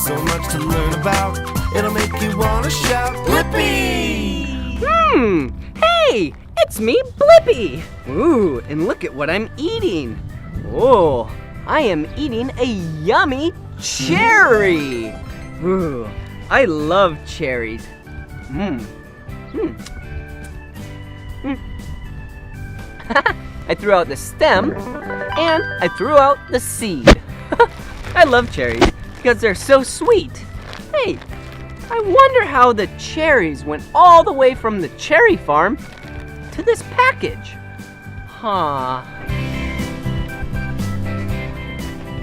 so much to learn about. It'll make you wanna shout, Blippi! Hey, it's me, Blippi. Ooh, and look at what I'm eating. Oh, I am eating a yummy cherry. Ooh, I love cherries. I threw out the stem, and I threw out the seed. I love cherries because they're so sweet. Hey, I wonder how the cherries went all the way from the cherry farm to this package.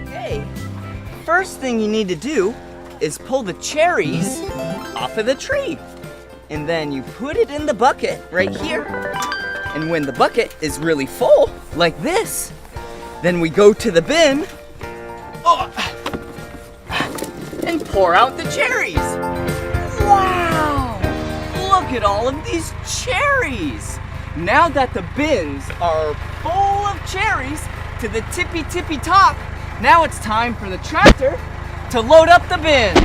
Hey, first thing you need to do is pull the cherries off of the tree. And then you put it in the bucket right here. And when the bucket is really full, like this, then we go to the bin and pour out the cherries. Wow! Look at all of these cherries! Now that the bins are full of cherries to the tippy top, now it's time for the tractor to load up the bins.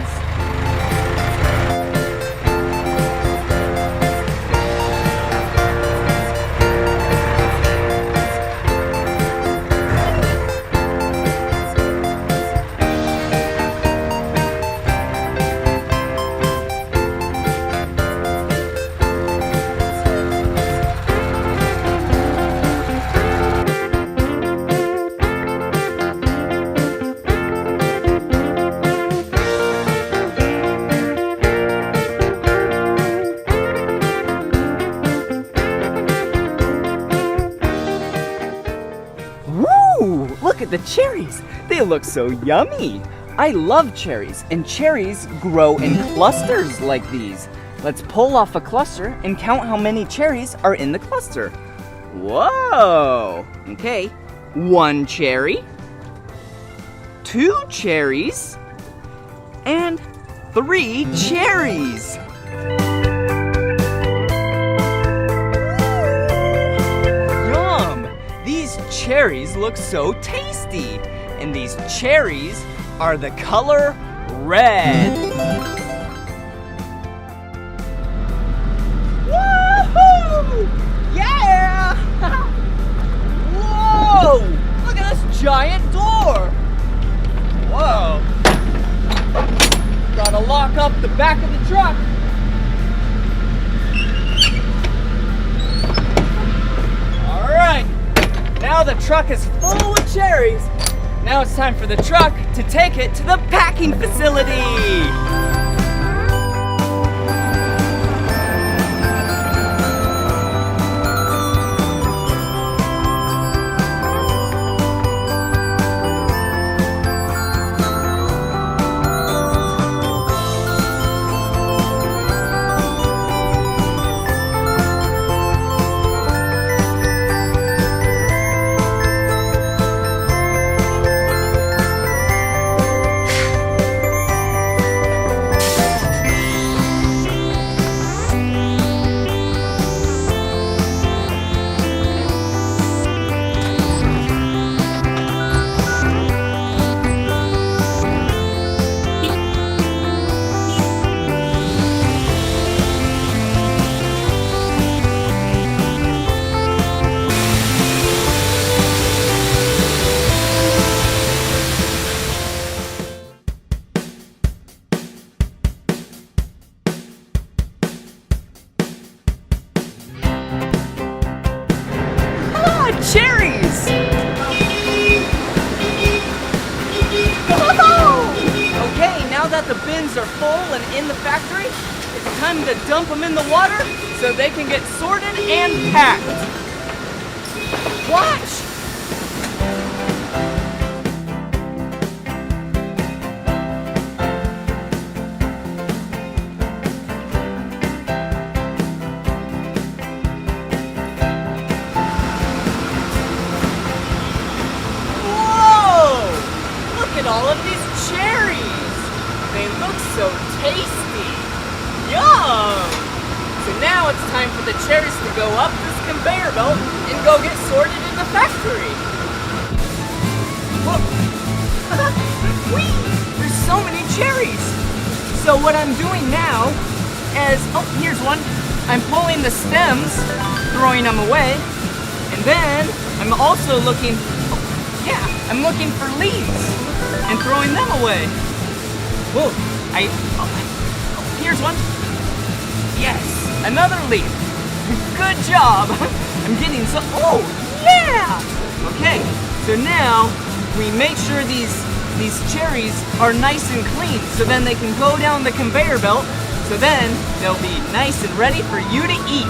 Look at the cherries. They look so yummy. I love cherries, and cherries grow in clusters like these. Let's pull off a cluster and count how many cherries are in the cluster. Whoa! Okay, 1 cherry, 2 cherries, and 3 cherries. These cherries look so tasty, and these cherries are the color red. Woohoo! Yeah! Whoa! Look at this giant door. Whoa! Gotta lock up the back of the truck. All right. Now the truck is full of cherries. Now it's time for the truck to take it to the packing facility. Cherries! Okay, now that the bins are full and in the factory, it's time to dump them in the water so they can get sorted and packed. Watch! All of these cherries. They look so tasty. Yum! So now it's time for the cherries to go up this conveyor belt and go get sorted in the factory. Whoa. Whee! There's so many cherries. So what I'm doing now is, oh, here's one. I'm pulling the stems, throwing them away, and then I'm also looking, I'm looking for leaves and throwing them away. Whoa, here's one. Yes, another leaf. Good job. I'm getting so, oh, yeah. Okay, so now we make sure these cherries are nice and clean so then they can go down the conveyor belt, so then they'll be nice and ready for you to eat.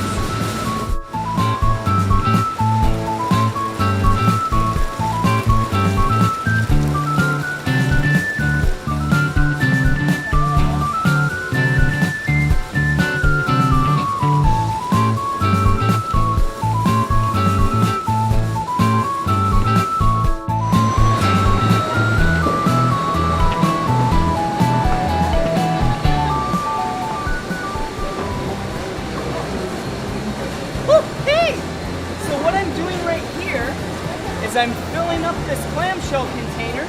I'm filling up this clamshell container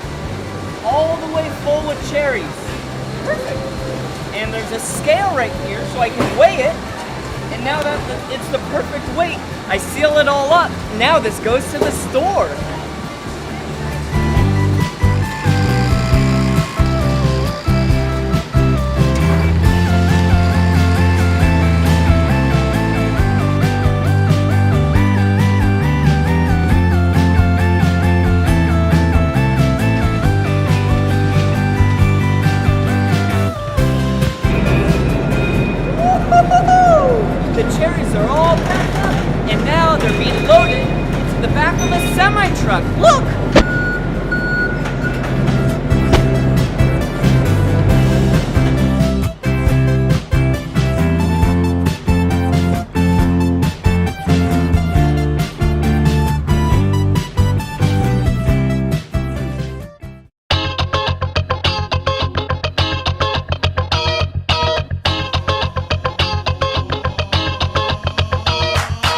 all the way full with cherries. Perfect. And there's a scale right here so I can weigh it. And now that it's the perfect weight, I seal it all up. Now this goes to the store. The cherries are all packed up, and now they're being loaded into the back of a semi-truck. Look!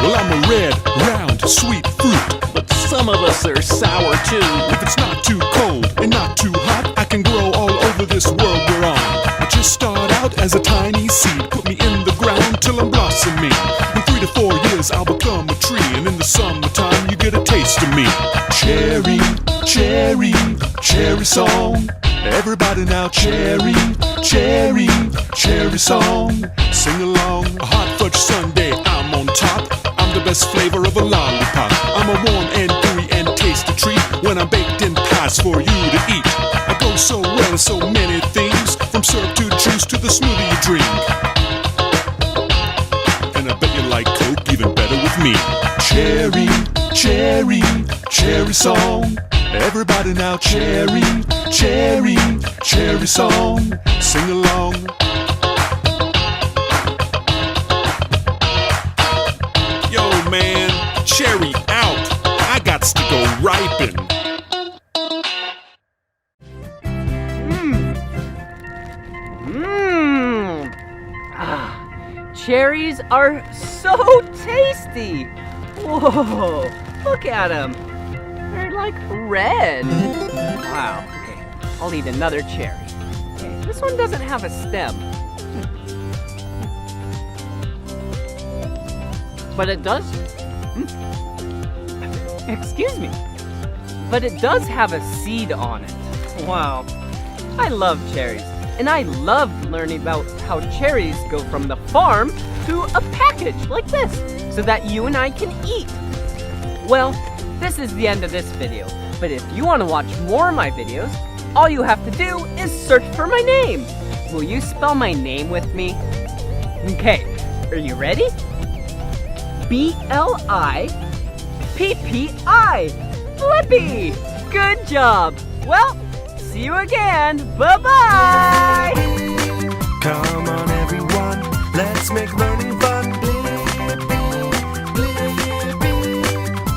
Well, I'm a red, round, sweet fruit, but some of us are sour too. If it's not too cold and not too hot, I can grow all over this world we're on. I just start out as a tiny seed, put me in the ground till I'm blossoming. In 3 to 4 years I'll become a tree, and in the summertime you get a taste of me. Cherry, cherry, cherry song. Everybody now, cherry, cherry, cherry song. Sing along, a hot fudge sundae, I'm on top. I'm the best flavor of a lollipop. I'm a warm and gooey and tasty treat when I'm baked in pies for you to eat. I go so well in so many things, from syrup to juice to the smoothie you drink. And I bet you like Coke even better with me. Cherry, cherry, cherry song. Everybody now, cherry, cherry, cherry song. Sing along. Yo man, cherry out. I gots to go ripen. Cherries are so tasty. Whoa, look at them. They're like red. Wow, okay, I'll eat another cherry. Okay, this one doesn't have a stem. But it does, excuse me. But it does have a seed on it. Wow, I love cherries. And I love learning about how cherries go from the farm to a package like this, so that you and I can eat. Well, this is the end of this video, but if you want to watch more of my videos, all you have to do is search for my name. Will you spell my name with me? Okay, are you ready? B-L-I-P-P-I. Blippi! Good job! Well, see you again. Bye-bye! Come on everyone, let's make learning fun.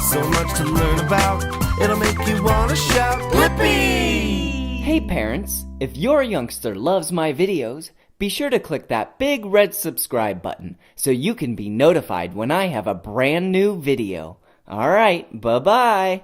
So much to learn about, it'll make you want to shout, Blippi! Hey parents, if your youngster loves my videos, be sure to click that big red subscribe button so you can be notified when I have a brand new video. Alright, bye-bye!